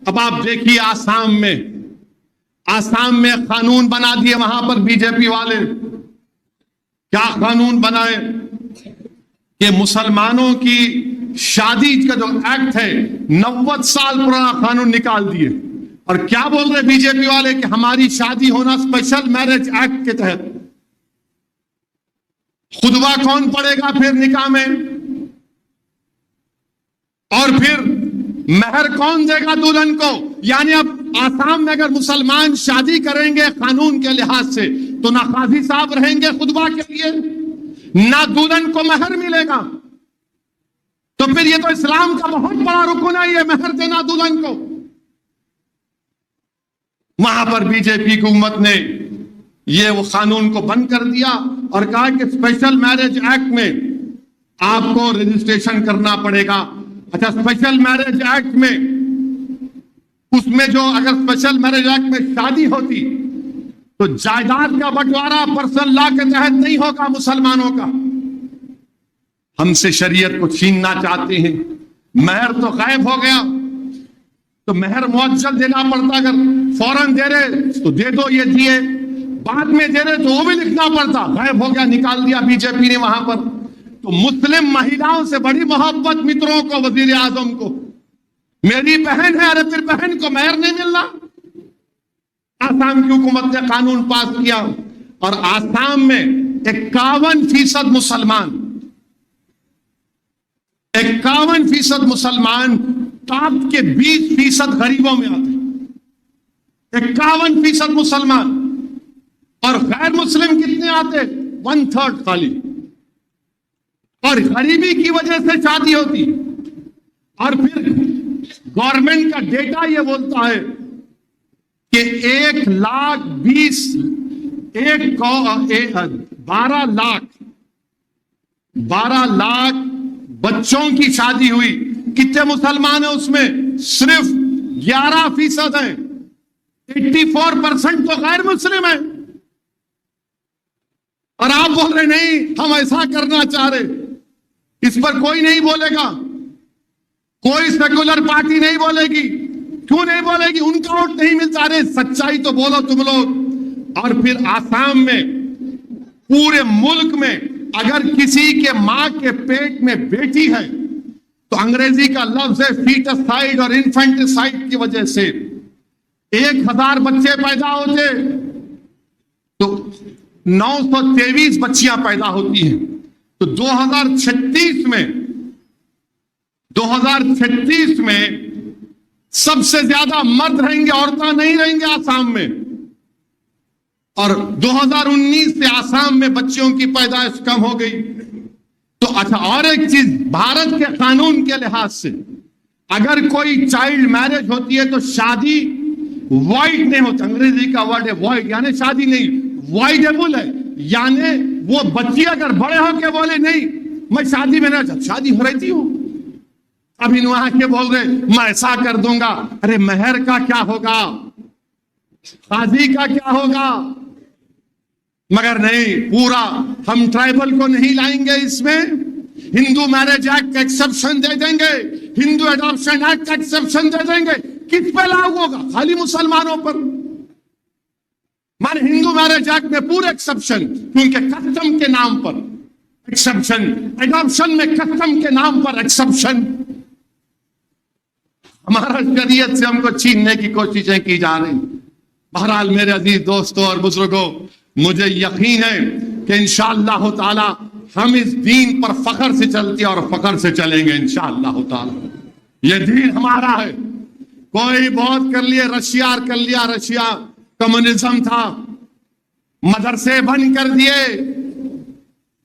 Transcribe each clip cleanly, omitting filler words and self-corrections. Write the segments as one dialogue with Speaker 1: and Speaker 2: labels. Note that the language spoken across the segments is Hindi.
Speaker 1: अब आप देखिए आसाम में कानून बना दिए वहां पर बीजेपी वाले। क्या कानून बनाए कि मुसलमानों की शादी का जो एक्ट है 90 साल पुराना कानून निकाल दिए। और क्या बोल रहे बीजेपी वाले कि हमारी शादी होना स्पेशल मैरिज एक्ट के तहत। खुतबा कौन पढ़ेगा फिर निकाह में, और फिर महर कौन देगा दुल्हन को। यानी अब आसाम में अगर मुसलमान शादी करेंगे कानून के लिहाज से तो ना काजी साहब रहेंगे खुतबा के लिए, ना दुल्हन को महर मिलेगा। तो फिर ये तो इस्लाम का बहुत बड़ा रुकन है, ये महर देना दुल्हन को। वहां पर बीजेपी हुकूमत ने ये वो कानून को बंद कर दिया और कहा कि स्पेशल मैरिज एक्ट में आपको रजिस्ट्रेशन करना पड़ेगा। अच्छा, स्पेशल मैरिज एक्ट में उसमें जो अगर स्पेशल मैरिज एक्ट में शादी होती तो जायदाद का बंटवारा पर्सनल लॉ के तहत नहीं होगा मुसलमानों का। हमसे शरीयत को छीनना चाहते हैं। महर तो गायब हो गया, तो महर मुअज्जल देना पड़ता। अगर फौरन दे रहे तो दे दो, ये दिए, बाद में दे रहे तो वो भी लिखना पड़ता। गायब हो गया, निकाल दिया बीजेपी ने वहां पर। तो मुस्लिम महिलाओं से बड़ी मोहब्बत मित्रों को, वजीर आजम को, मेरी बहन है, अरे फिर बहन को महर नहीं मिलना। आसाम की हुकूमत ने कानून पास किया और आसाम में 51% मुसलमान, 51% मुसलमान टॉप के 20% गरीबों में आते। 51% मुसलमान, और गैर मुस्लिम कितने आते? 1/3 खाली। और गरीबी की वजह से शादी होती। और फिर गवर्नमेंट का डेटा ये बोलता है कि 12 लाख बच्चों की शादी हुई। कितने मुसलमान हैं उसमें? सिर्फ 11% हैं। 84% तो गैर मुस्लिम है। और आप बोल रहे नहीं हम ऐसा करना चाह रहे। इस पर कोई नहीं बोलेगा, कोई सेकुलर पार्टी नहीं बोलेगी। क्यों नहीं बोलेगी? उनका वोट नहीं मिलता। अरे सच्चाई तो बोलो तुम लोग। और फिर आसाम में, पूरे मुल्क में अगर किसी के मां के पेट में बेटी है तो अंग्रेजी का लफ्ज है फीटसाइड और इन्फेंटिसाइड की वजह से 1000 बच्चे पैदा होते तो 923 बच्चियां पैदा होती हैं। तो 2036 में सबसे ज्यादा मर्द रहेंगे, औरतें नहीं रहेंगे आसाम में। और 2019 से आसाम में बच्चियों की पैदाइश कम हो गई। तो अच्छा, और एक चीज, भारत के कानून के लिहाज से अगर कोई चाइल्ड मैरिज होती है तो शादी वॉइड नहीं होती। अंग्रेजी का वर्ड है वॉइड, यानी शादी नहीं, वॉइडेबल है। यानी वो बच्ची अगर बड़े होके बोले नहीं मैं शादी में नहीं, शादी हो रही थी वो, अभी वहां के बोल रहे मैं ऐसा कर दूंगा। अरे महर का क्या होगा, शादी का क्या होगा? मगर नहीं, पूरा हम ट्राइबल को नहीं लाएंगे इसमें। हिंदू मैरिज एक्ट का एक्सेप्शन दे देंगे, हिंदू एडॉप्शन एक्ट का एक्सेप्शन दे देंगे। किस पे लागू होगा? खाली मुसलमानों पर। माने हिंदू मैरिज एक्ट में पूरे एक्सेप्शन, क्योंकि कस्टम के नाम पर एक्सेप्शन, एडॉप्शन में कस्टम के नाम पर एक्सेप्शन। हमारा शरीयत से हमको छीनने की कोशिशें की जा रही। बहरहाल मेरे अजीज दोस्तों और बुजुर्गों, मुझे यकीन है कि इंशाअल्लाह ताला हम इस दीन पर फख्र से चलते और फख्र से चलेंगे इंशाअल्लाह ताला। ये दीन हमारा है। कोई बहुत कर लिए, रशिया कम्युनिज्म था, मदरसे बंद कर दिए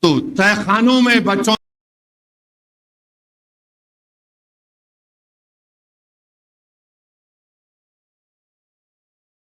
Speaker 1: तो तहखानों में बच्चों